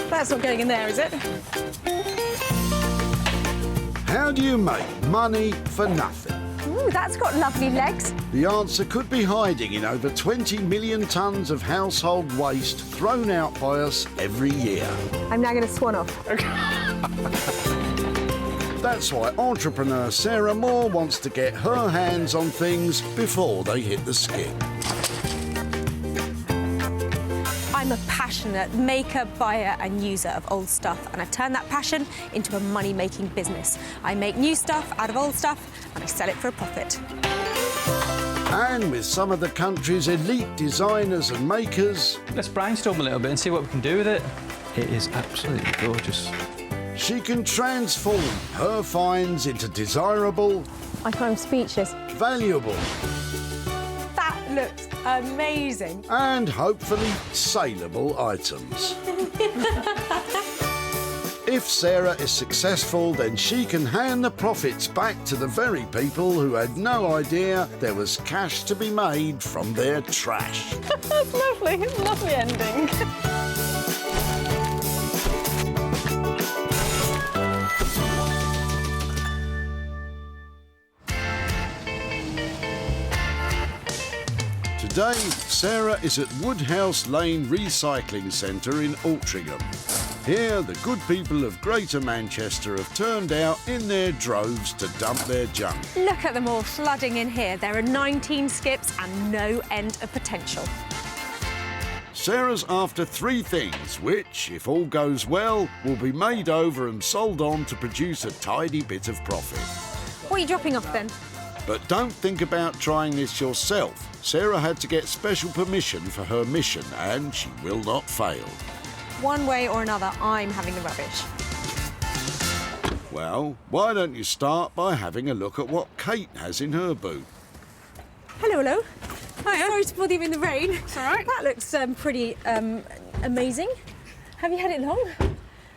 That's not going in there, is it? How do you make money for nothing? Ooh, that's got lovely legs. The answer could be hiding in over 20 million tonnes of household waste thrown out by us every year. I'm now going to swan off. That's why entrepreneur Sarah Moore wants to get her hands on things before they hit the skip. I'm a passionate maker, buyer and user of old stuff, and I've turned that passion into a money-making business. I make new stuff out of old stuff and I sell it for a profit. And with some of the country's elite designers and makers... Let's brainstorm a little bit and see what we can do with it. It is absolutely gorgeous. She can transform her finds into desirable... I find I'm speechless. Valuable... That looks amazing. and hopefully saleable items. If Sarah is successful, then she can hand the profits back to the very people who had no idea there was cash to be made from their trash. That's lovely. It's a lovely ending. Today, Sarah is at Woodhouse Lane Recycling Centre in Altrincham. Here, the good people of Greater Manchester have turned out in their droves to dump their junk. Look at them all flooding in here. There are 19 skips and no end of potential. Sarah's after three things, which, if all goes well, will be made over and sold on to produce a tidy bit of profit. What are you dropping off then? But don't think about trying this yourself. Sarah had to get special permission for her mission, and she will not fail. One way or another, I'm having the rubbish. Well, why don't you start by having a look at what Kate has in her boot? Hello, hello. Hi, sorry to bother you in the rain. It's all right. That looks pretty amazing. Have you had it long?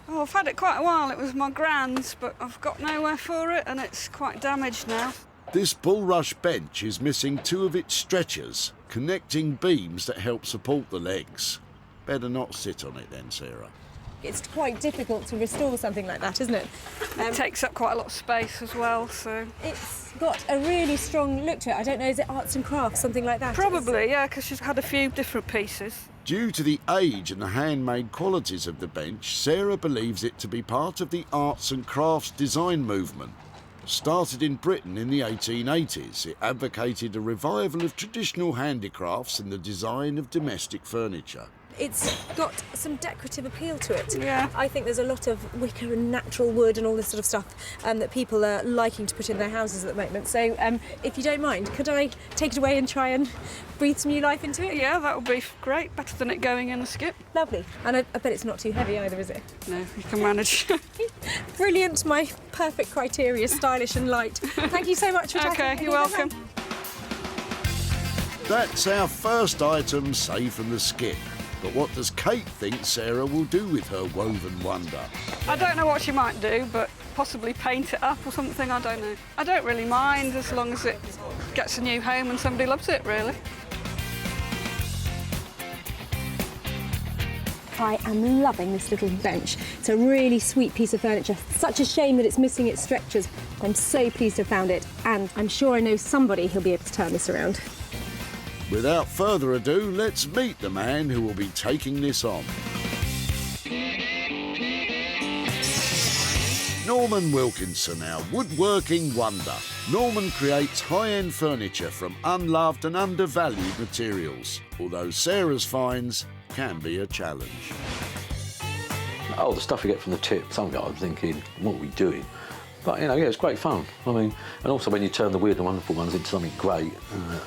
Oh, I've had it quite a while. It was my grand's, but I've got nowhere for it and it's quite damaged now. This bulrush bench is missing two of its stretchers, connecting beams that help support the legs. Better not sit on it then, Sarah. It's quite difficult to restore something like that, isn't it? It takes up quite a lot of space as well, so... It's got a really strong look to it. I don't know, is it arts and crafts, something like that? Probably, yeah, because she's had a few different pieces. Due to the age and the handmade qualities of the bench, Sarah believes it to be part of the arts and crafts design movement. Started in Britain in the 1880s, it advocated a revival of traditional handicrafts in the design of domestic furniture. It's got some decorative appeal to it. Yeah. I think there's a lot of wicker and natural wood and all this sort of stuff that people are liking to put in their houses at the moment. So if you don't mind, could I take it away and try and breathe some new life into it? Yeah, that would be great. Better than it going in a skip. Lovely. And I bet it's not too heavy either, is it? No, you can manage. Brilliant. My perfect criteria, stylish and light. Thank you so much for tackling it. OK, you're welcome. That's our first item saved from the skip. But what does Kate think Sarah will do with her woven wonder? I don't know what she might do, but possibly paint it up or something, I don't know. I don't really mind as long as it gets a new home and somebody loves it, really. I am loving this little bench. It's a really sweet piece of furniture. Such a shame that it's missing its stretchers. I'm so pleased to have found it, and I'm sure I know somebody who'll be able to turn this around. Without further ado, let's meet the man who will be taking this on. Norman Wilkinson, our woodworking wonder. Norman creates high-end furniture from unloved and undervalued materials, although Sarah's finds can be a challenge. Oh, the stuff you get from the tip, some guy I'm thinking, what are we doing? But, you know, yeah, it's great fun. I mean, and also when you turn the weird and wonderful ones into something great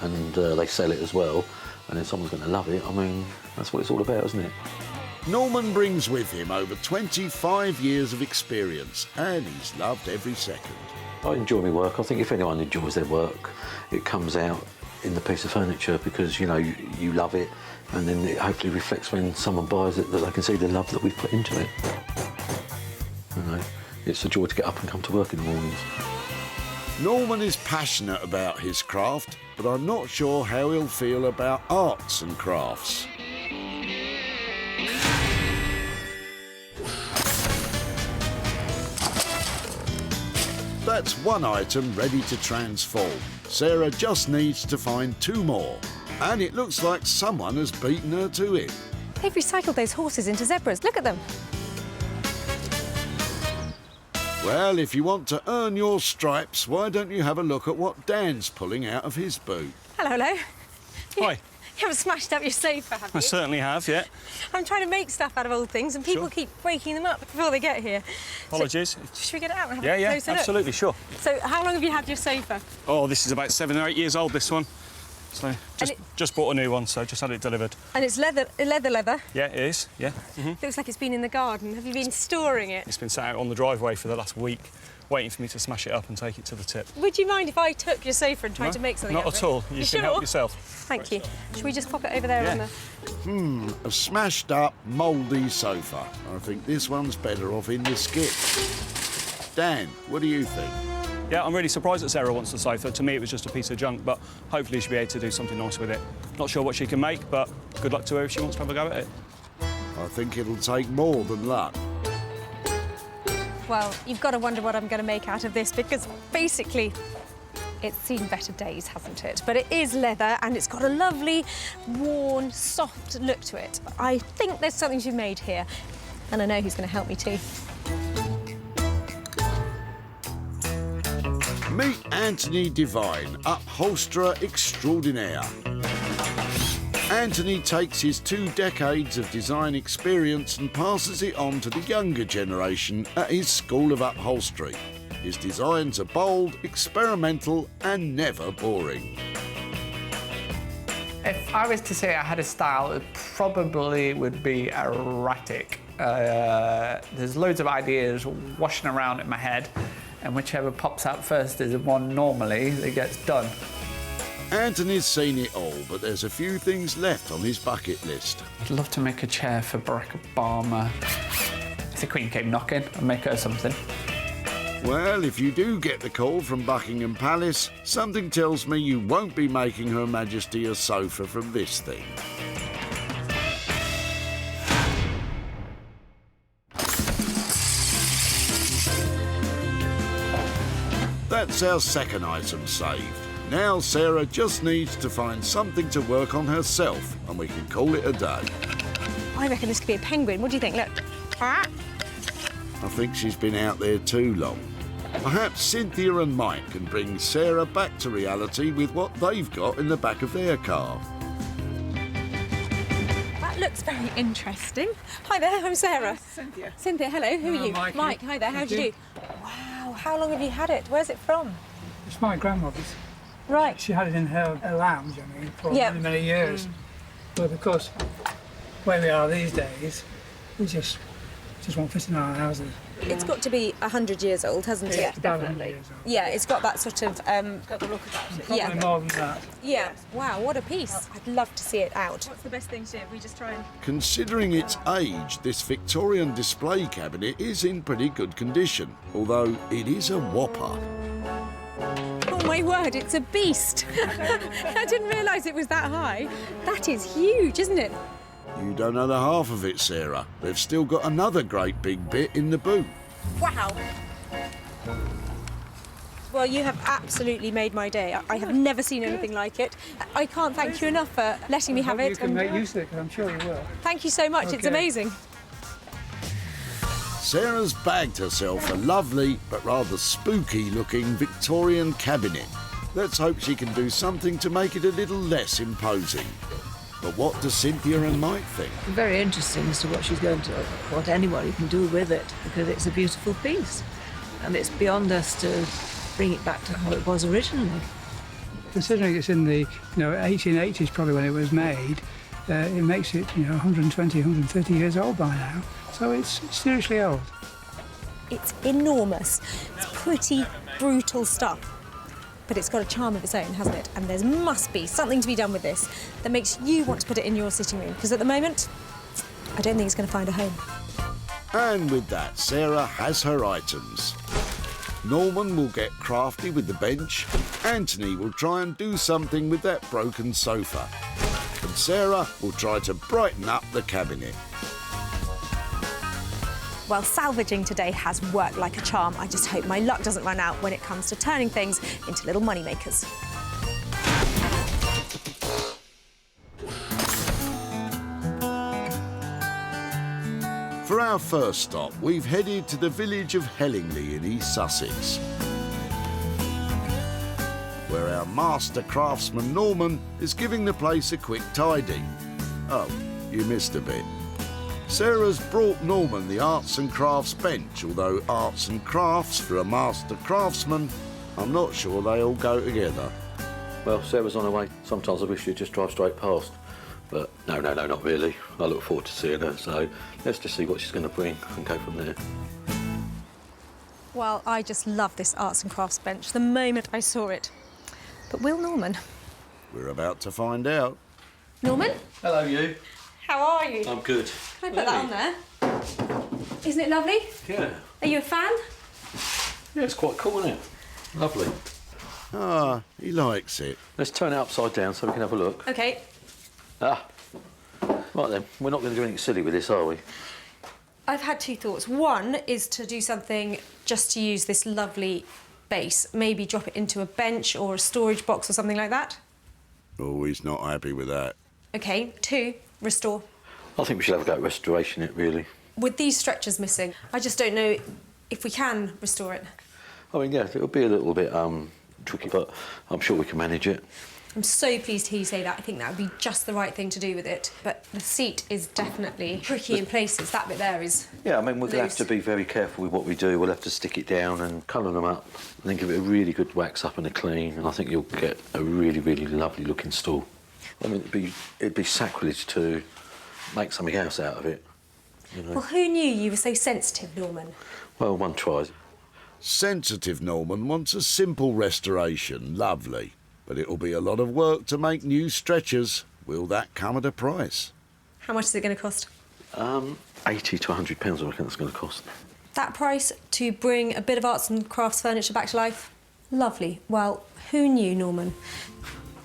and they sell it as well, and then someone's going to love it, I mean, that's what it's all about, isn't it? Norman brings with him over 25 years of experience, and he's loved every second. I enjoy my work. I think if anyone enjoys their work, it comes out in the piece of furniture because, you know, you love it, and then it hopefully reflects when someone buys it that they can see the love that we've put into it. You know? It's a joy to get up and come to work in the mornings. Norman is passionate about his craft, but I'm not sure how he'll feel about arts and crafts. that's one item ready to transform. Sarah just needs to find 2 more. And it looks like someone has beaten her to it. They've recycled those horses into zebras. Look at them. Well, if you want to earn your stripes, why don't you have a look at what Dan's pulling out of his boot? Hello, hello. Hi. You haven't smashed up your sofa, have you? I certainly have, yeah. I'm trying to make stuff out of old things and people keep breaking them up before they get here. Apologies. So, should we get it out and have Yeah, a closer absolutely, sure. look? So how long have you had your sofa? Oh, this is about 7 or 8 years old, this one. So just bought a new one, so just had it delivered. And it's leather. Yeah, it is, yeah. Looks like it's been in the garden. Have you been storing it? It's been sat out on the driveway for the last week, waiting for me to smash it up and take it to the tip. Would you mind if I took your sofa and tried to make something out of it? Not at all. You can sure? help yourself. Thank you. Should we just pop it over there on the... A smashed up, mouldy sofa. I think this one's better off in the skip. Dan, what do you think? Yeah, I'm really surprised that Sarah wants the sofa. To me, it was just a piece of junk, but hopefully she'll be able to do something nice with it. Not sure what she can make, but good luck to her if she wants to have a go at it. I think it'll take more than luck. Well, you've got to wonder what I'm going to make out of this because basically it's seen better days, hasn't it? But it is leather and it's got a lovely, worn, soft look to it. I think there's something to be made here and I know who's going to help me too. Meet Anthony Devine, upholsterer extraordinaire. Anthony takes his 2 decades of design experience and passes it on to the younger generation at his School of Upholstery. His designs are bold, experimental and never boring. If I was to say I had a style, it probably would be erratic. There's loads of ideas washing around in my head, and whichever pops out first is the one normally that gets done. Anthony's seen it all, but there's a few things left on his bucket list. I'd love to make a chair for Barack Obama. If the Queen came knocking, I'd make her something. Well, if you do get the call from Buckingham Palace, something tells me you won't be making Her Majesty a sofa from this thing. That's our second item saved. Now Sarah just needs to find something to work on herself and we can call it a day. I reckon this could be a penguin. What do you think? Look. Ah. I think she's been out there too long. Perhaps Cynthia and Mike can bring Sarah back to reality with what they've got in the back of their car. That looks very interesting. Hi there, I'm Sarah. Cynthia. Cynthia, hello. Who are you? Mikey. Mike, hi there. How do you do? Wow, how long have you had it? Where's it from? It's my grandmother's. Right. She had it in her lounge, I mean, for Yeah. many, many years. But of course, where we are these days, we just won't fit in our houses. It's got to be 100 years old, hasn't it? It's about 100 years old. Yeah, it's got that sort of... Got the look about it. Probably yeah. more than that. Yeah. Wow, what a piece. I'd love to see it out. What's the best thing to do if we just try and... Considering its age, this Victorian display cabinet is in pretty good condition, although it is a whopper. Oh my word, it's a beast. I didn't realise it was that high. That is huge, isn't it? You don't know the half of it, Sarah. They've still got another great big bit in the boot. Wow. Well, you have absolutely made my day. I have never seen anything like it. I can't thank you enough for letting me have You it. can make use of it, because I'm sure you will. Thank you so much, it's Okay. amazing. Sarah's bagged herself a lovely but rather spooky looking Victorian cabinet. Let's hope she can do something to make it a little less imposing. But what do Cynthia and Mike think? Very interesting as to what anybody can do with it, because it's a beautiful piece. And it's beyond us to bring it back to how it was originally. Considering it's in the 1880s probably when it was made, it makes it 120, 130 years old by now. So it's seriously old. It's enormous. It's pretty brutal stuff. But it's got a charm of its own, hasn't it? And there must be something to be done with this that makes you want to put it in your sitting room. Because at the moment, I don't think it's going to find a home. And with that, Sarah has her items. Norman will get crafty with the bench. Anthony will try and do something with that broken sofa. And Sarah will try to brighten up the cabinet. Well, salvaging today has worked like a charm. I just hope my luck doesn't run out when it comes to turning things into little money makers. For our first stop, we've headed to the village of Hellingley in East Sussex, where our master craftsman Norman is giving the place a quick tidy. Oh, you missed a bit. Sarah's brought Norman the arts and crafts bench, although arts and crafts for a master craftsman, I'm not sure they all go together. Well, Sarah's on her way. Sometimes I wish she'd just drive straight past. But no, not really. I look forward to seeing her, so let's just see what she's going to bring and go from there. Well, I just love this arts and crafts bench the moment I saw it. But will Norman? We're about to find out. Norman? Hello, you. How are you? I'm good. Can I put that on there? Isn't it lovely? Yeah. Are you a fan? Yeah, it's quite cool, isn't it? Lovely. Ah, he likes it. Let's turn it upside down so we can have a look. OK. Ah. Right then, we're not going to do anything silly with this, are we? I've had two thoughts. One is to do something just to use this lovely base, maybe drop it into a bench or a storage box or something like that. Oh, he's not happy with that. OK. Two, restore. I think we should have a go at restoration it, really. With these stretchers missing, I just don't know if we can restore it. I mean, yeah, it'll be a little bit tricky, but I'm sure we can manage it. I'm so pleased to hear you say that. I think that would be just the right thing to do with it. But the seat is definitely tricky in places. That bit there is Yeah, I mean, we're going to have loose. to be very careful with what we do. We'll have to stick it down and colour them up and then give it a really good wax up and a clean, and I think you'll get a really, really lovely looking stool. I mean, it'd be sacrilege to make something else out of it, you know. Well, who knew you were so sensitive, Norman? Well, one tries. Sensitive Norman wants a simple restoration. Lovely. But it'll be a lot of work to make new stretchers. Will that come at a price? How much is it going to cost? £80 to £100, I reckon that's going to cost. That price to bring a bit of arts and crafts furniture back to life? Lovely. Well, who knew, Norman?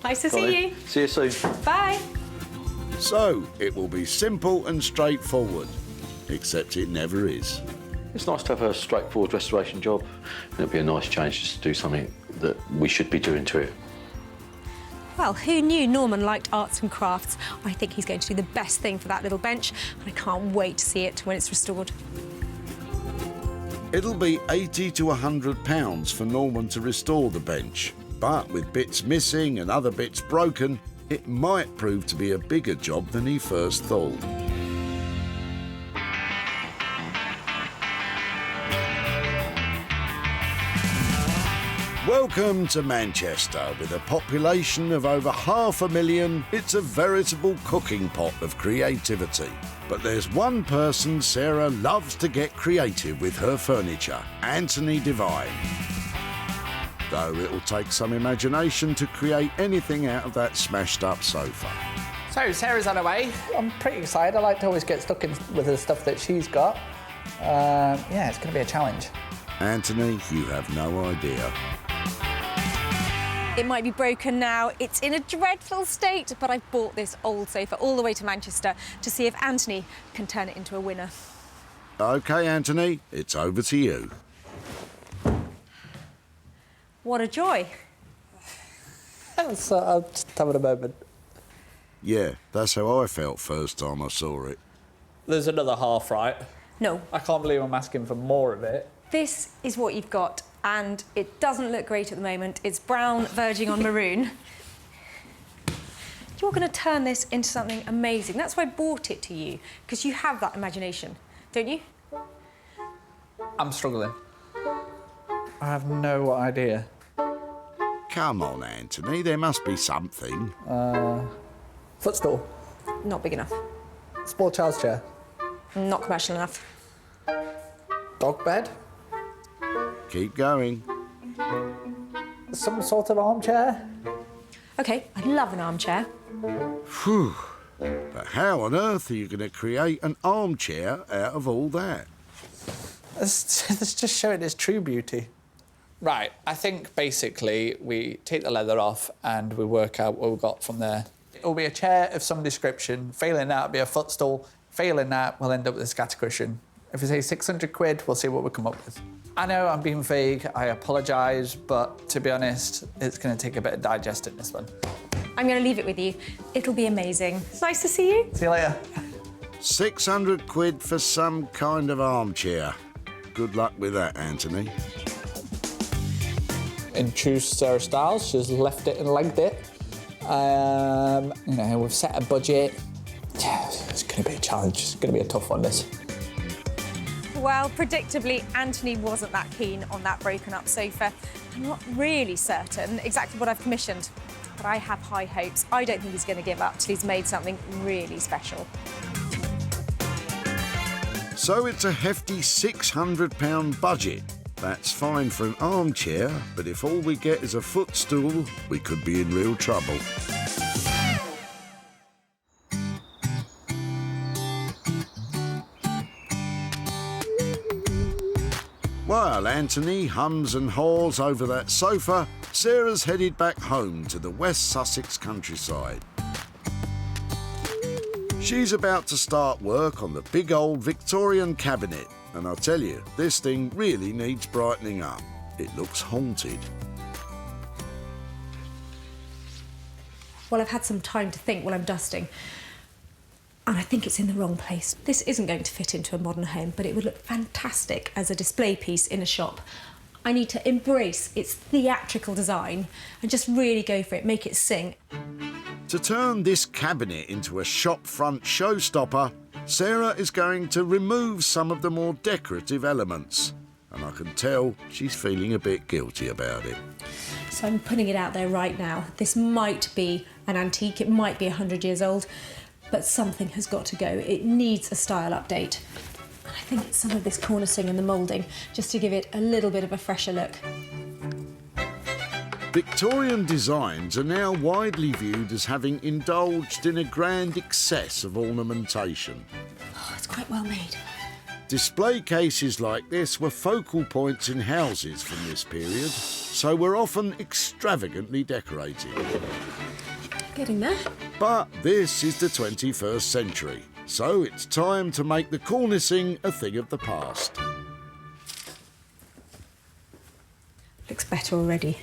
Nice to see you. See you soon. Bye. So, it will be simple and straightforward. Except it never is. It's nice to have a straightforward restoration job. It'll be a nice change just to do something that we should be doing to it. Well, who knew Norman liked arts and crafts? I think he's going to do the best thing for that little bench, and I can't wait to see it when it's restored. It'll be £80 to £100 for Norman to restore the bench. But with bits missing and other bits broken, it might prove to be a bigger job than he first thought. Welcome to Manchester. With a population of over 500,000, it's a veritable cooking pot of creativity. But there's one person Sarah loves to get creative with her furniture, Anthony Devine. Though it'll take some imagination to create anything out of that smashed up sofa. So, Sarah's on her way. I'm pretty excited. I like to always get stuck in with the stuff that she's got. Yeah, it's going to be a challenge. Anthony, you have no idea. It might be broken now. It's in a dreadful state, but I've bought this old sofa all the way to Manchester to see if Anthony can turn it into a winner. OK, Anthony, it's over to you. What a joy. So I'm just having a moment. Yeah, that's how I felt first time I saw it. There's another half, right? No. I can't believe I'm asking for more of it. This is what you've got, and it doesn't look great at the moment. It's brown, verging on maroon. You're going to turn this into something amazing. That's why I bought it to you, because you have that imagination, don't you? I'm struggling. I have no idea. Come on, Anthony, there must be something. Footstool. Not big enough. Small child's chair. Not commercial enough. Dog bed. Keep going. Some sort of armchair. OK, I love an armchair. Phew. But how on earth are you going to create an armchair out of all that? It's just showing its true beauty. Right, I think basically we take the leather off and we work out what we've got from there. It'll be a chair of some description. Failing that, it'll be a footstool. Failing that, we'll end up with a scatter cushion. If we say 600 quid, we'll see what we come up with. I know I'm being vague, I apologise, but to be honest, it's going to take a bit of digesting this one. I'm going to leave it with you. It'll be amazing. It's nice to see you. See you later. 600 quid for some kind of armchair. Good luck with that, Anthony. In true Sarah style, she's left it and legged it. You know, we've set a budget. Yeah, it's going to be a challenge. It's going to be a tough one, this. Well, predictably, Anthony wasn't that keen on that broken-up sofa. I'm not really certain exactly what I've commissioned, but I have high hopes. I don't think he's going to give up till he's made something really special. So it's a hefty £600 budget. That's fine for an armchair, but if all we get is a footstool, we could be in real trouble. While Anthony hums and haws over that sofa, Sarah's headed back home to the West Sussex countryside. She's about to start work on the big old Victorian cabinet, and I'll tell you, this thing really needs brightening up. It looks haunted. Well, I've had some time to think while I'm dusting, and I think it's in the wrong place. This isn't going to fit into a modern home, but it would look fantastic as a display piece in a shop. I need to embrace its theatrical design and just really go for it, make it sing. To turn this cabinet into a shop-front showstopper, Sarah is going to remove some of the more decorative elements. And I can tell she's feeling a bit guilty about it. So I'm putting it out there right now. This might be an antique, it might be 100 years old, but something has got to go. It needs a style update. And I think it's some of this cornicing and the moulding, just to give it a little bit of a fresher look. Victorian designs are now widely viewed as having indulged in a grand excess of ornamentation. Oh, it's quite well made. Display cases like this were focal points in houses from this period, so were often extravagantly decorated. Getting there. But this is the 21st century, so it's time to make the cornicing a thing of the past. Looks better already.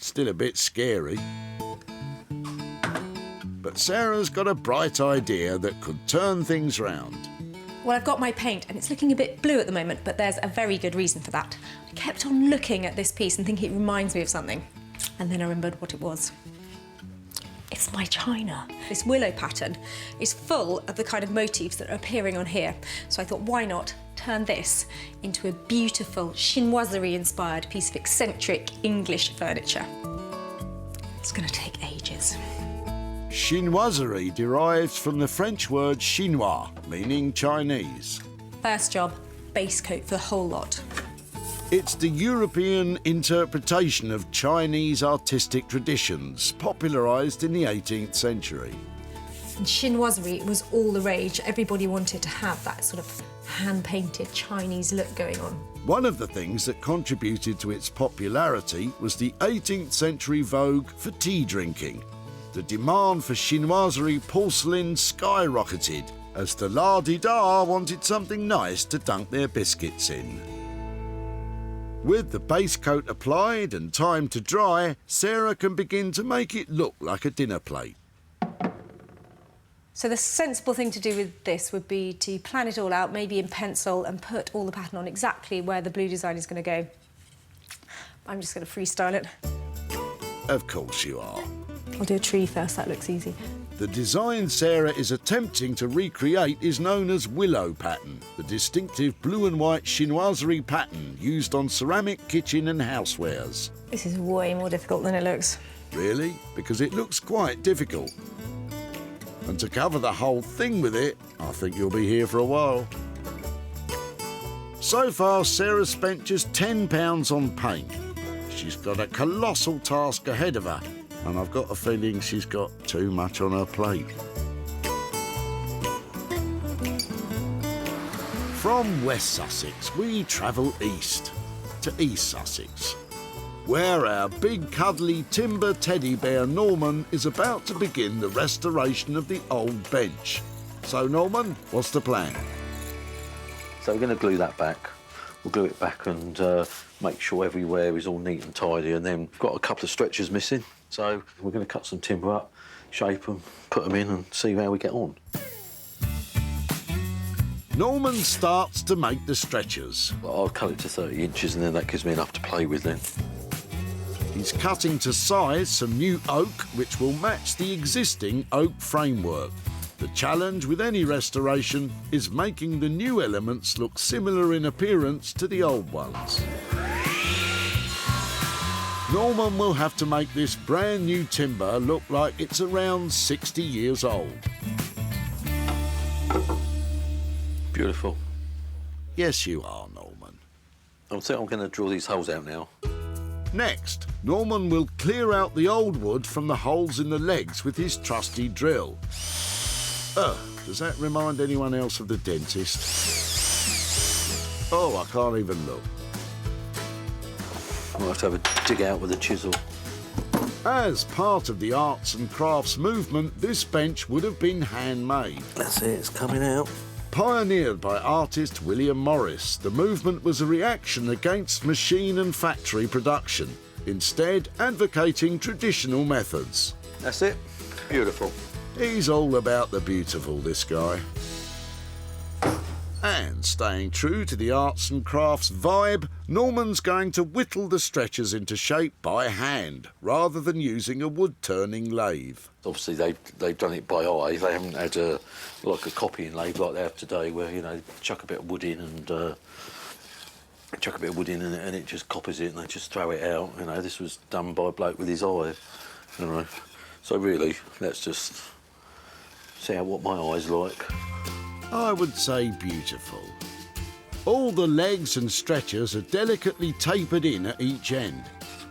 Still a bit scary. But Sarah's got a bright idea that could turn things round. Well, I've got my paint and it's looking a bit blue at the moment, but there's a very good reason for that. I kept on looking at this piece and thinking it reminds me of something, and then I remembered what it was. It's my china. This willow pattern is full of the kind of motifs that are appearing on here. So I thought, why not turn this into a beautiful chinoiserie-inspired piece of eccentric English furniture. It's going to take ages. Chinoiserie derives from the French word chinois, meaning Chinese. First job, base coat for the whole lot. It's the European interpretation of Chinese artistic traditions, popularised in the 18th century. In chinoiserie, it was all the rage. Everybody wanted to have that sort of hand-painted Chinese look going on. One of the things that contributed to its popularity was the 18th century vogue for tea drinking. The demand for chinoiserie porcelain skyrocketed as the la-di-da wanted something nice to dunk their biscuits in. With the base coat applied and time to dry, Sarah can begin to make it look like a dinner plate. So the sensible thing to do with this would be to plan it all out, maybe in pencil, and put all the pattern on exactly where the blue design is going to go. I'm just going to freestyle it. Of course you are. I'll do a tree first, that looks easy. The design Sarah is attempting to recreate is known as willow pattern, the distinctive blue and white chinoiserie pattern used on ceramic, kitchen and housewares. This is way more difficult than it looks. Really? Because it looks quite difficult. And to cover the whole thing with it, I think you'll be here for a while. So far, Sarah's spent just £10 on paint. She's got a colossal task ahead of her, and I've got a feeling she's got too much on her plate. From West Sussex, we travel east to East Sussex, where our big cuddly timber teddy bear Norman is about to begin the restoration of the old bench. So Norman, what's the plan? So we're going to glue that back. We'll glue it back and make sure everywhere is all neat and tidy. And then we've got a couple of stretchers missing. So we're going to cut some timber up, shape them, put them in and see how we get on. Norman starts to make the stretchers. I'll cut it to 30 inches and then that gives me enough to play with then. He's cutting to size some new oak, which will match the existing oak framework. The challenge with any restoration is making the new elements look similar in appearance to the old ones. Norman will have to make this brand new timber look like it's around 60 years old. Beautiful. Yes, you are, Norman. I think I'm going to draw these holes out now. Next, Norman will clear out the old wood from the holes in the legs with his trusty drill. Does that remind anyone else of the dentist? Oh, I can't even look. I'll have to have a dig out with a chisel. As part of the arts and crafts movement, this bench would have been handmade. That's it, it's coming out. Pioneered by artist William Morris, the movement was a reaction against machine and factory production, instead advocating traditional methods. That's it. Beautiful. He's all about the beautiful, this guy. And staying true to the arts and crafts vibe, Norman's going to whittle the stretchers into shape by hand, rather than using a wood-turning lathe. Obviously, they've done it by eye. They haven't had like a copying lathe like they have today, where, you know, chuck a bit of wood in and and it just copies it and they just throw it out. You know, this was done by a bloke with his eye. You know, so really, let's just see what my eye's like. I would say beautiful. All the legs and stretchers are delicately tapered in at each end.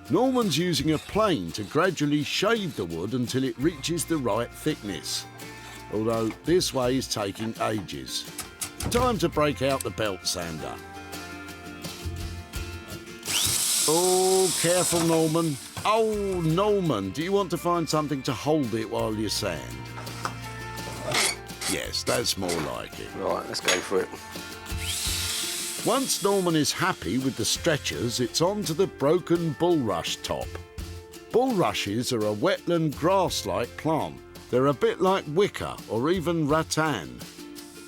Norman's using a plane to gradually shave the wood until it reaches the right thickness. Although this way is taking ages. Time to break out the belt sander. Oh, careful, Norman. Oh, Norman, do you want to find something to hold it while you sand? Yes, that's more like it. Right, let's go for it. Once Norman is happy with the stretchers, it's on to the broken bulrush top. Bulrushes are a wetland grass-like plant. They're a bit like wicker or even rattan.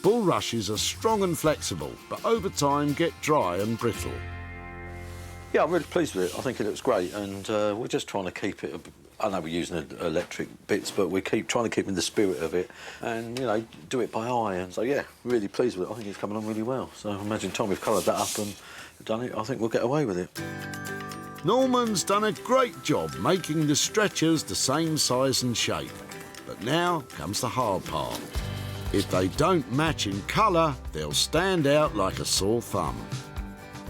Bulrushes are strong and flexible, but over time get dry and brittle. Yeah, I'm really pleased with it. I think it looks great, and we're just trying to keep it. I know we're using electric bits, but we keep trying to keep in the spirit of it, and you know, do it by eye. And so yeah, really pleased with it. I think it's coming on really well. So I imagine time we've coloured that up and done it, I think we'll get away with it. Norman's done a great job making the stretchers the same size and shape. But now comes the hard part. If they don't match in colour, they'll stand out like a sore thumb.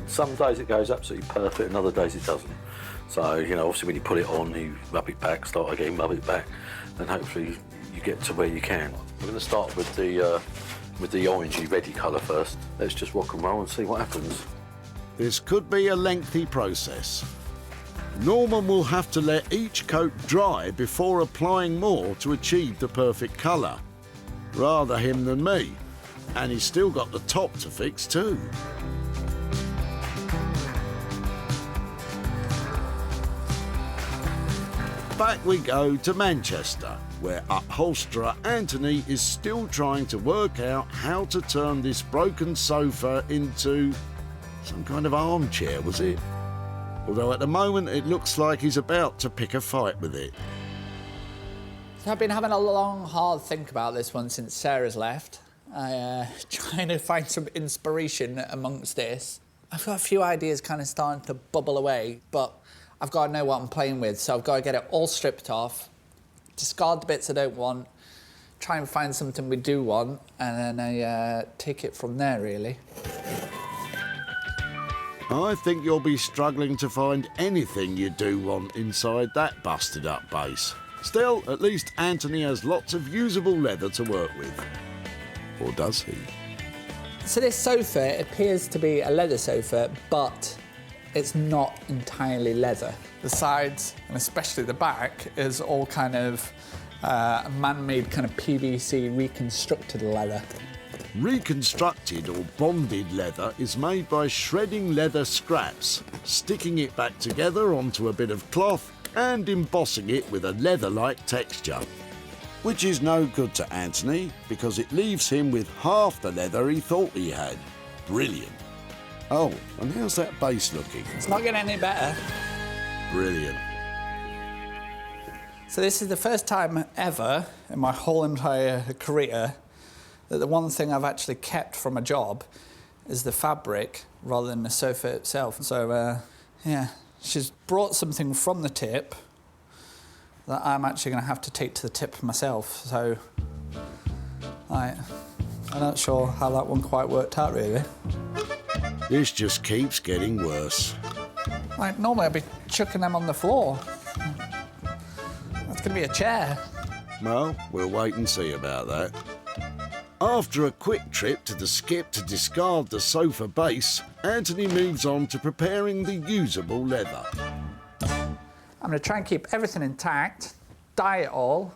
Some days it goes absolutely perfect, and other days it doesn't. So, you know, obviously when you put it on, you rub it back, start again, rub it back, and hopefully you get to where you can. We're going to start with the orangey, reddy colour first. Let's just rock and roll and see what happens. This could be a lengthy process. Norman will have to let each coat dry before applying more to achieve the perfect colour. Rather him than me. And he's still got the top to fix too. Back we go to Manchester, where upholsterer Anthony is still trying to work out how to turn this broken sofa into some kind of armchair, was it? Although at the moment it looks like he's about to pick a fight with it. So I've been having a long, hard think about this one since Sarah's left. Trying to find some inspiration amongst this. I've got a few ideas kind of starting to bubble away, but I've got to know what I'm playing with, so I've got to get it all stripped off, discard the bits I don't want, try and find something we do want, and then I take it from there, really. I think you'll be struggling to find anything you do want inside that busted up base. Still, at least Anthony has lots of usable leather to work with. Or does he? So this sofa appears to be a leather sofa, but it's not entirely leather. The sides, and especially the back, is all kind of man-made kind of PVC reconstructed leather. Reconstructed or bonded leather is made by shredding leather scraps, sticking it back together onto a bit of cloth and embossing it with a leather-like texture. Which is no good to Anthony because it leaves him with half the leather he thought he had. Brilliant. Oh, and how's that base looking? It's not getting any better. Brilliant. So this is the first time ever in my whole entire career that the one thing I've actually kept from a job is the fabric rather than the sofa itself. So, yeah, she's brought something from the tip that I'm actually going to have to take to the tip myself. So, I'm not sure how that one quite worked out, really. This just keeps getting worse. Like, normally I'd be chucking them on the floor. That's going to be a chair. Well, we'll wait and see about that. After a quick trip to the skip to discard the sofa base, Anthony moves on to preparing the usable leather. I'm going to try and keep everything intact, dye it all,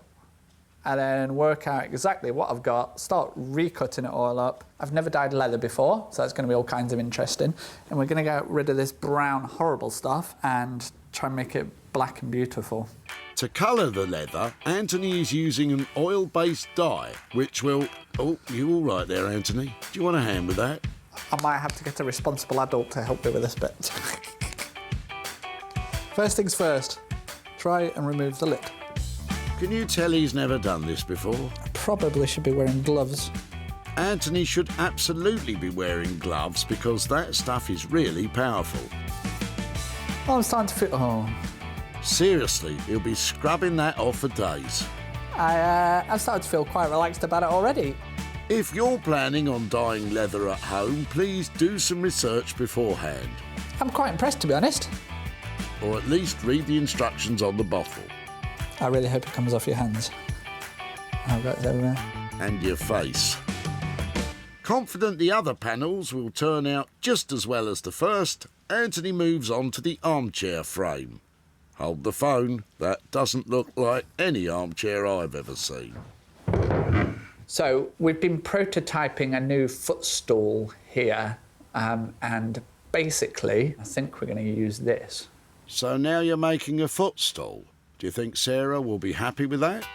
and then work out exactly what I've got, start recutting it all up. I've never dyed leather before, so that's going to be all kinds of interesting. And we're going to get rid of this brown, horrible stuff and try and make it black and beautiful. To colour the leather, Anthony is using an oil-based dye, which will... Oh, you all right there, Anthony? Do you want a hand with that? I might have to get a responsible adult to help me with this bit. First things first, try and remove the lid. Can you tell he's never done this before? I probably should be wearing gloves. Anthony should absolutely be wearing gloves because that stuff is really powerful. Oh, I'm starting to feel... Oh. Seriously, he'll be scrubbing that off for days. I've started to feel quite relaxed about it already. If you're planning on dyeing leather at home, please do some research beforehand. I'm quite impressed, to be honest. Or at least read the instructions on the bottle. I really hope it comes off your hands. I've got it everywhere. And your face. Confident the other panels will turn out just as well as the first, Anthony moves on to the armchair frame. Hold the phone, that doesn't look like any armchair I've ever seen. So we've been prototyping a new footstool here, and basically I think we're going to use this. So now you're making a footstool. Do you think Sarah will be happy with that?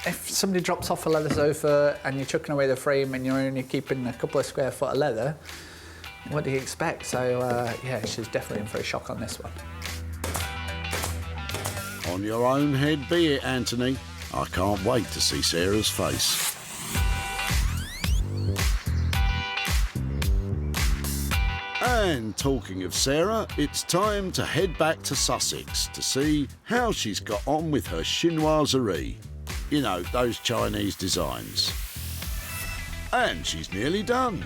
If somebody drops off a leather sofa and you're chucking away the frame and you're only keeping a couple of square foot of leather, what do you expect? So, yeah, she's definitely in for a shock on this one. On your own head be it, Anthony. I can't wait to see Sarah's face. And talking of Sarah, it's time to head back to Sussex to see how she's got on with her chinoiserie. You know, those Chinese designs. And she's nearly done.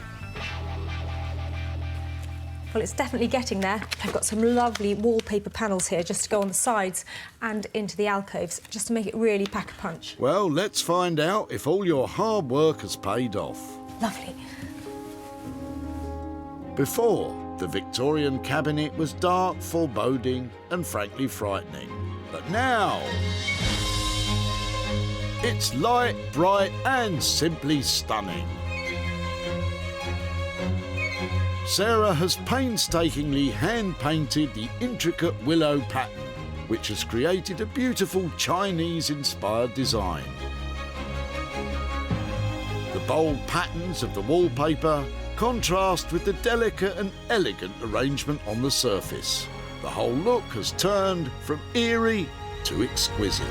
Well, it's definitely getting there. I've got some lovely wallpaper panels here just to go on the sides and into the alcoves, just to make it really pack a punch. Well, let's find out if all your hard work has paid off. Lovely. Before, the Victorian cabinet was dark, foreboding and frankly frightening. But now, it's light, bright and simply stunning. Sarah has painstakingly hand-painted the intricate willow pattern, which has created a beautiful Chinese-inspired design. The bold patterns of the wallpaper contrast with the delicate and elegant arrangement on the surface. The whole look has turned from eerie to exquisite.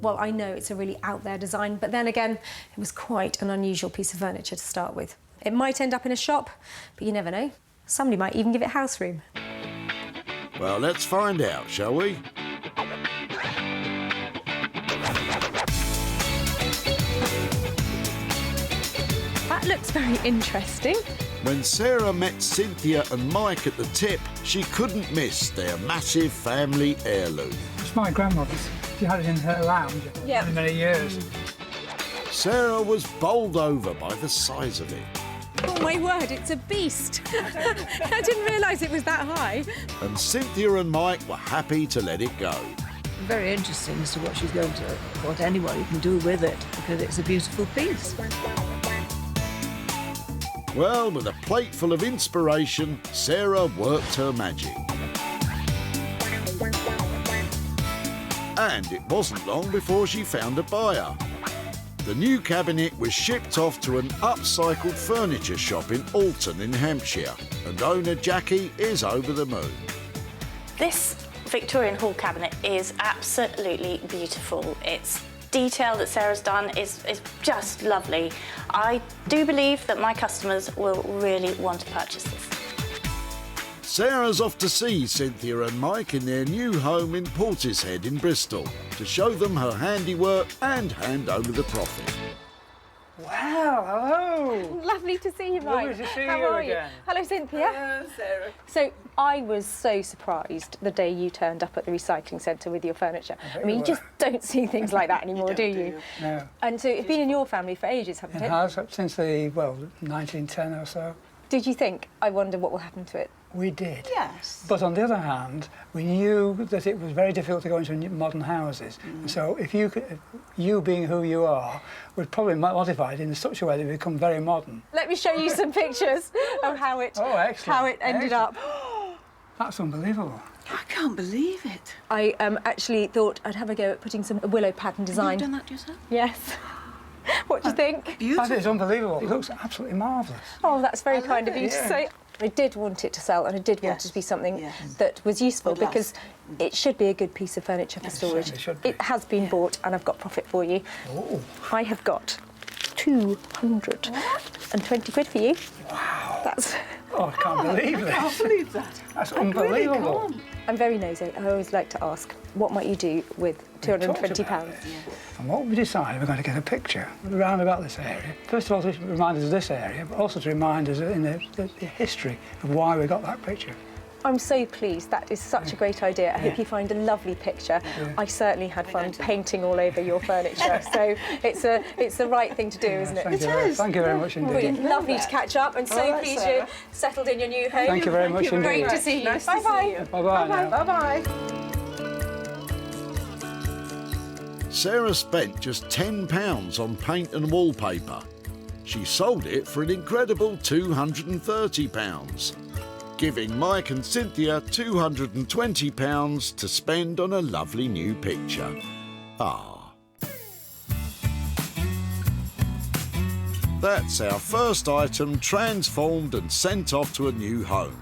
Well, I know it's a really out there design, but then again, it was quite an unusual piece of furniture to start with. It might end up in a shop, but you never know. Somebody might even give it house room. Well, let's find out, shall we? That looks very interesting. When Sarah met Cynthia and Mike at the tip, she couldn't miss their massive family heirloom. It's my grandmother's. She had it in her lounge for many, many years. Sarah was bowled over by the size of it. Oh my word, it's a beast. I didn't realise it was that high. And Cynthia and Mike were happy to let it go. very interesting as to what anybody can do with it, because it's a beautiful piece. Well, with a plate full of inspiration, Sarah worked her magic. And it wasn't long before she found a buyer. The new cabinet was shipped off to an upcycled furniture shop in Alton in Hampshire, and owner Jackie is over the moon. This Victorian hall cabinet is absolutely beautiful. Its detail that Sarah's done is just lovely. I do believe that my customers will really want to purchase this. Sarah's off to see Cynthia and Mike in their new home in Portishead in Bristol to show them her handiwork and hand over the profit. Wow, hello. Lovely to see you, Mike. Lovely to see How you are again. you? Hello, Cynthia. Hello, Sarah. So I was so surprised the day you turned up at the recycling centre with your furniture. I mean, you just don't see things like that anymore, do you? No. And so it's been in your family for ages, hasn't It it? has, since the, 1910 or so. Did you think, I wonder what will happen to it? We did. Yes. But on the other hand, we knew that it was very difficult to go into modern houses. So if you being who you are, would probably modify it in such a way that it become very modern. Let me show you some pictures of how it ended up. That's unbelievable. I can't believe it. I actually thought I'd have a go at putting some willow pattern design. You've done that yourself? Yes. What do you think? Beautiful. That is unbelievable. It looks absolutely marvellous. Oh, that's very kind of you to Yeah. say. I did want it to sell, and I did want it to be something that was useful, Good because it should be a good piece of furniture for storage. certainly should be. It has been bought, and I've got profit for you. Oh. I have got 220 quid for you. Wow. That's. Oh, I can't believe this. I can't believe that. That's I really unbelievable. can't. I'm very nosy. I always like to ask, what might you do with £220? And what we decided, we're going to get a picture around about this area. First of all, to remind us of this area, but also to remind us in the history of why we got that picture. I'm so pleased. That is such a great idea. I hope you find a lovely picture. I certainly had fun painting all over your furniture, so it's the right thing to do, isn't it? Thank you very much indeed. Brilliant. Lovely to catch up, and so pleased you're settled in your new home. Thank you very much indeed. Great to see you. Nice to Bye-bye. see you. Bye-bye now. Bye-bye. Sarah spent just £10 on paint and wallpaper. She sold it for an incredible £230, giving Mike and Cynthia £220 to spend on a lovely new picture. Ah. That's our first item transformed and sent off to a new home.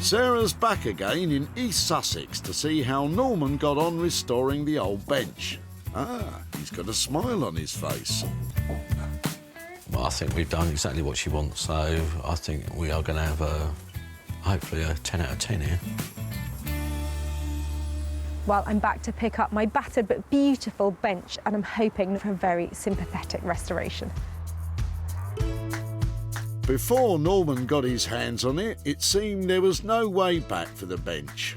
Sarah's back again in East Sussex to see how Norman got on restoring the old bench. Ah, he's got a smile on his face. Well, I think we've done exactly what she wants, so I think we are going to have hopefully a 10 out of 10 here. Well, I'm back to pick up my battered but beautiful bench, and I'm hoping for a very sympathetic restoration. Before Norman got his hands on it, it seemed there was no way back for the bench.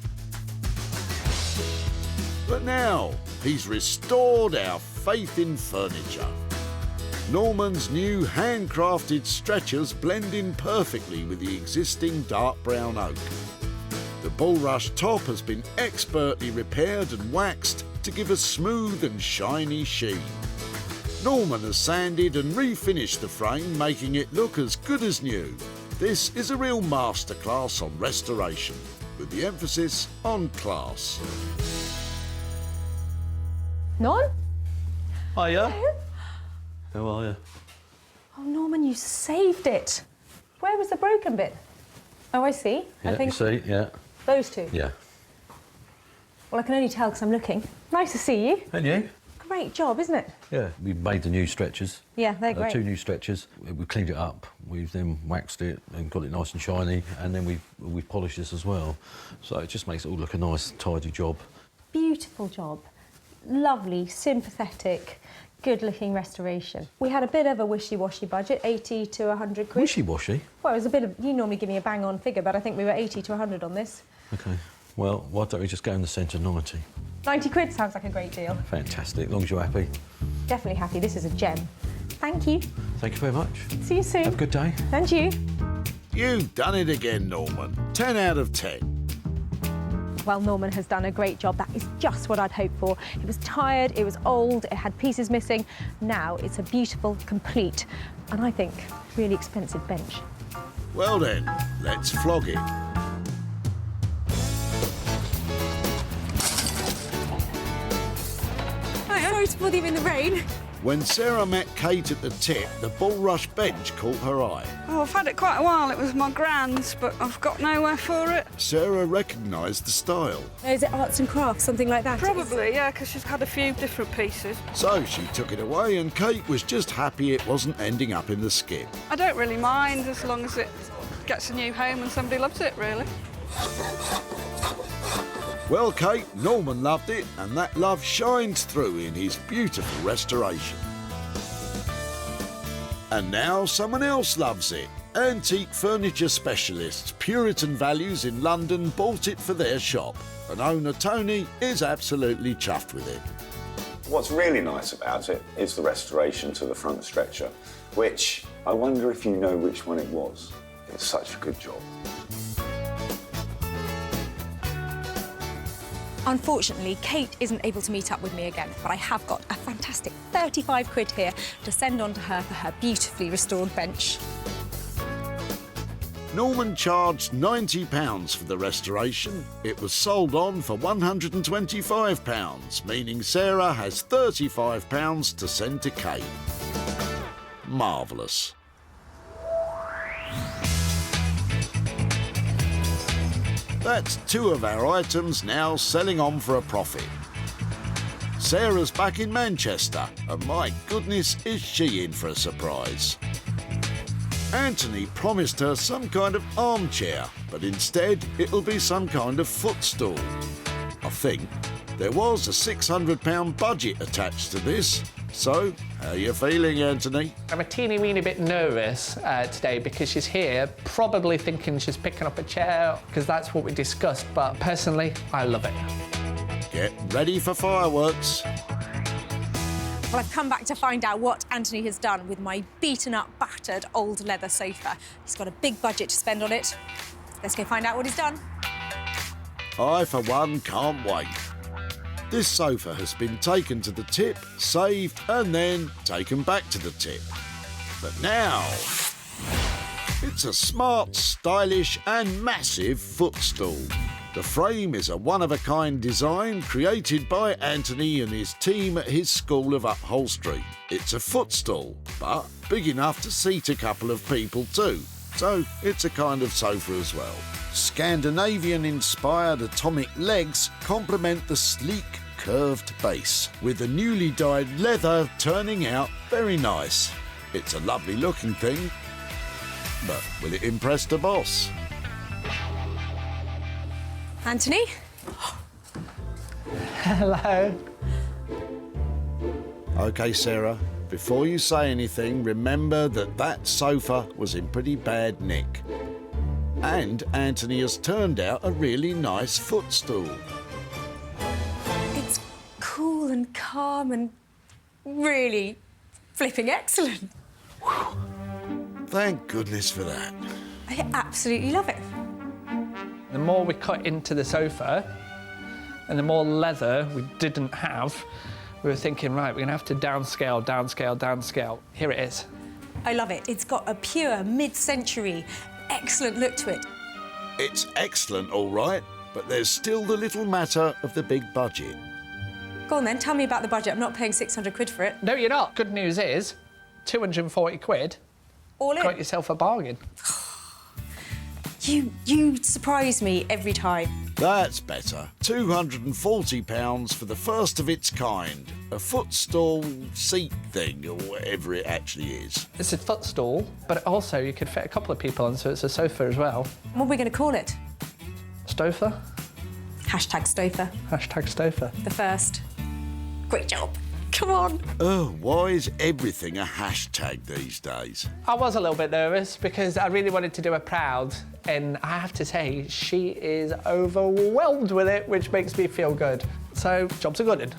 But now, he's restored our faith in furniture. Norman's new handcrafted stretchers blend in perfectly with the existing dark brown oak. The bulrush top has been expertly repaired and waxed to give a smooth and shiny sheen. Norman has sanded and refinished the frame, making it look as good as new. This is a real masterclass on restoration, with the emphasis on class. Norman? Hiya. How are you? Oh, Norman, you saved it. Where was the broken bit? Oh, I see. Yeah, I think you see, yeah. those two. Yeah. Well, I can only tell because I'm looking. Nice to see you. And you? Great job, isn't it? Yeah, we made the new stretchers. Yeah, they're great. 2 new stretchers. We cleaned it up. We've then waxed it and got it nice and shiny, and then we've polished this as well. So it just makes it all look a nice, tidy job. Beautiful job. Lovely, sympathetic, good-looking restoration. We had a bit of a wishy-washy budget, 80 to 100 quid. Wishy-washy? Well, it was a bit of... You normally give me a bang-on figure, but I think we were 80 to 100 on this. OK. Well, why don't we just go in the centre, 90? 90 quid sounds like a great deal. Fantastic, as long as you're happy. Definitely happy. This is a gem. Thank you. Thank you very much. See you soon. Have a good day. And you. You've done it again, Norman. 10 out of 10. Well, Norman has done a great job. That is just what I'd hoped for. It was tired, it was old, it had pieces missing. Now it's a beautiful, complete, and I think really expensive bench. Well then, let's flog it. Sorry to bother you in the rain. When Sarah met Kate at the tip, the bulrush bench caught her eye. Oh, I've had it quite a while. It was my grand's, but I've got nowhere for it. Sarah recognised the style. Is it arts and crafts, something like that? Probably, yeah, because she's had a few different pieces. So she took it away and Kate was just happy it wasn't ending up in the skip. I don't really mind as long as it gets a new home and somebody loves it, really. Well, Kate, Norman loved it, and that love shines through in his beautiful restoration. And now someone else loves it. Antique furniture specialists Puritan Values in London bought it for their shop, and owner Tony is absolutely chuffed with it. What's really nice about it is the restoration to the front stretcher, which I wonder if you know which one it was. It's such a good job. Unfortunately, Kate isn't able to meet up with me again, but I have got a fantastic 35 quid here to send on to her for her beautifully restored bench. Norman charged £90 for the restoration. It was sold on for £125, meaning Sarah has £35 to send to Kate. Marvellous. That's two of our items now selling on for a profit. Sarah's back in Manchester, and my goodness, is she in for a surprise. Anthony promised her some kind of armchair, but instead it'll be some kind of footstool. I think there was a £600 budget attached to this. So, how are you feeling, Anthony? I'm a teeny weeny bit nervous today because she's here, probably thinking she's picking up a chair, because that's what we discussed, but personally, I love it. Get ready for fireworks. Well, I've come back to find out what Anthony has done with my beaten-up, battered old leather sofa. He's got a big budget to spend on it. Let's go find out what he's done. I, for one, can't wait. This sofa has been taken to the tip, saved, and then taken back to the tip. But now, it's a smart, stylish, and massive footstool. The frame is a one-of-a-kind design created by Anthony and his team at his School of Upholstery. It's a footstool, but big enough to seat a couple of people too. So it's a kind of sofa as well. Scandinavian-inspired atomic legs complement the sleek, curved base, with the newly dyed leather turning out very nice. It's a lovely-looking thing, but will it impress the boss? Anthony? Hello. OK, Sarah, before you say anything, remember that sofa was in pretty bad nick. And Anthony has turned out a really nice footstool. It's cool and calm and really flipping excellent. Thank goodness for that. I absolutely love it. The more we cut into the sofa and the more leather we didn't have, we were thinking, right, we're going to have to downscale, downscale, downscale. Here it is. I love it. It's got a pure mid-century, excellent look to it. It's excellent, all right, but there's still the little matter of the big budget. Go on then, tell me about the budget. I'm not paying 600 quid for it. No, you're not. Good news is, 240 quid. All in. Got yourself a bargain. You surprise me every time. That's better. £240 for the first of its kind. A footstool seat thing, or whatever it actually is. It's a footstool, but also you could fit a couple of people on, so it's a sofa as well. What are we going to call it? Stofa? Hashtag Stofa. Hashtag Stofa. The first. Great job. Come on. Oh, why is everything a hashtag these days? I was a little bit nervous because I really wanted to do her proud, and I have to say, she is overwhelmed with it, which makes me feel good. So, job's a good one.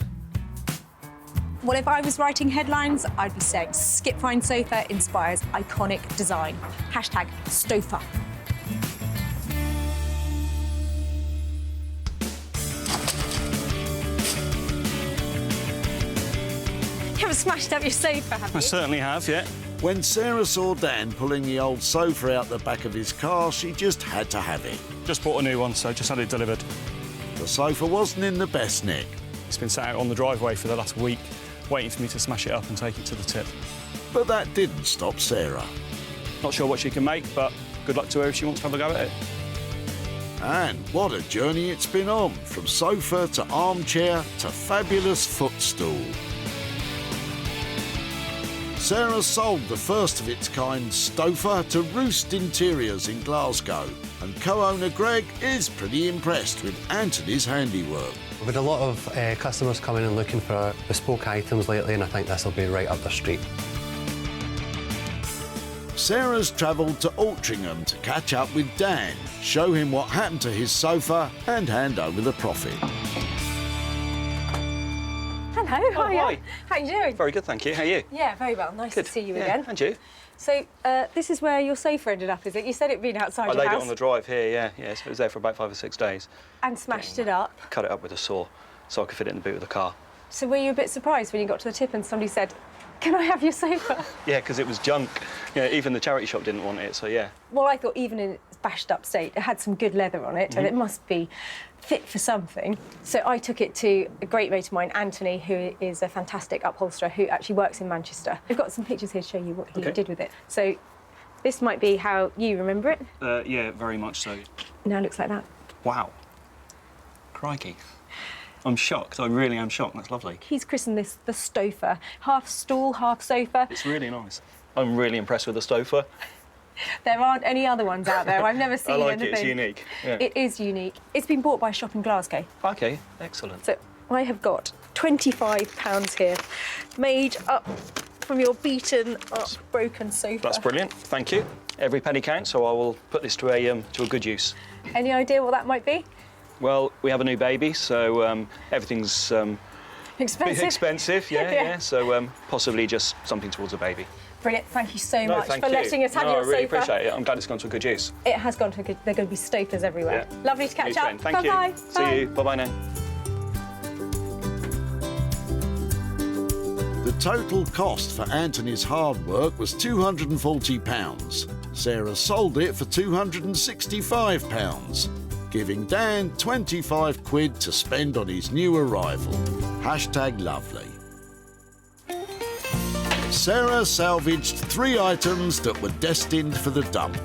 Well, if I was writing headlines, I'd be saying Skip Fine Sofa inspires iconic design. Hashtag Stofa. You haven't smashed up your sofa, have I you? certainly have, yeah. When Sarah saw Dan pulling the old sofa out the back of his car, she just had to have it. Just bought a new one, so just had it delivered. The sofa wasn't in the best nick, It's been sat out on the driveway for the last week, waiting for me to smash it up and take it to the tip. but that didn't stop Sarah. Not sure what she can make, but good luck to her if she wants to have a go at it. And what a journey it's been on, from sofa to armchair to fabulous footstool. Sarah sold the first of its kind sofa to Roost Interiors in Glasgow, and co-owner Greg is pretty impressed with Anthony's handiwork. We've had a lot of customers coming and looking for bespoke items lately, and I think this will be right up their street. Sarah's travelled to Altrincham to catch up with Dan, show him what happened to his sofa and hand over the profit. Hello, Oh, hi. How you doing? Very good, thank you. How are you? Yeah, very well. Nice Good. to see you Yeah, again. and you? So, this is where your sofa ended up, is it? You said it'd been outside I your laid house it on the drive here, yeah. So it was there for about 5 or 6 days. and smashed it up. Cut it up with a saw so I could fit it in the boot of the car. So were you a bit surprised when you got to the tip and somebody said, "Can I have your sofa?" Yeah, because it was junk. Yeah, even the charity shop didn't want it, so yeah. Well, I thought even in its bashed up state, it had some good leather on it, and it must be fit for something. So I took it to a great mate of mine, Anthony, who is a fantastic upholsterer who actually works in Manchester. We've got some pictures here to show you what he did with it. So this might be how you remember it. Yeah, very much so. Now it looks like that. Wow. Crikey. I'm shocked. I really am shocked. That's lovely. He's christened this the Stofa. Half stool, half sofa. It's really nice. I'm really impressed with the sofa. There aren't any other ones out there. I've never seen I like anything. it. It's unique. Yeah. It is unique. It's been bought by a shop in Glasgow. OK, excellent. So I have got £25 here, made up from your beaten up, broken sofa. That's brilliant. Thank you. Every penny counts, so I will put this to a good use. Any idea what that might be? Well, we have a new baby, so everything's Expensive. yeah. So possibly just something towards a baby. Brilliant. Thank you so much thank for you. letting us have your I really sofa. appreciate it. I'm glad it's gone to a good use. It has gone to a good... There are going to be stofas everywhere. Yeah. Lovely to catch You up. too. Thank Bye-bye. you. See you. Bye-bye now. The total cost for Anthony's hard work was £240. Sarah sold it for £265, giving Dan 25 quid to spend on his new arrival. #lovely. Sarah salvaged 3 items that were destined for the dump.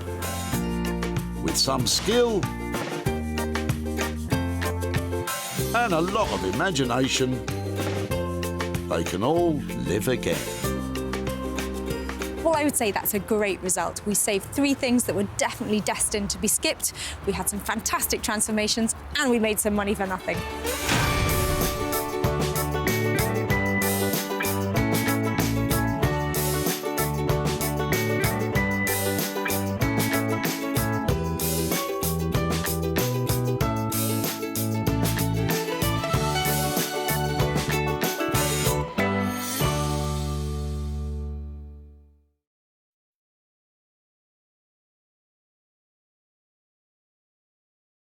With some skill and a lot of imagination, they can all live again. Well, I would say that's a great result. We saved 3 things that were definitely destined to be skipped. We had some fantastic transformations and we made some money for nothing.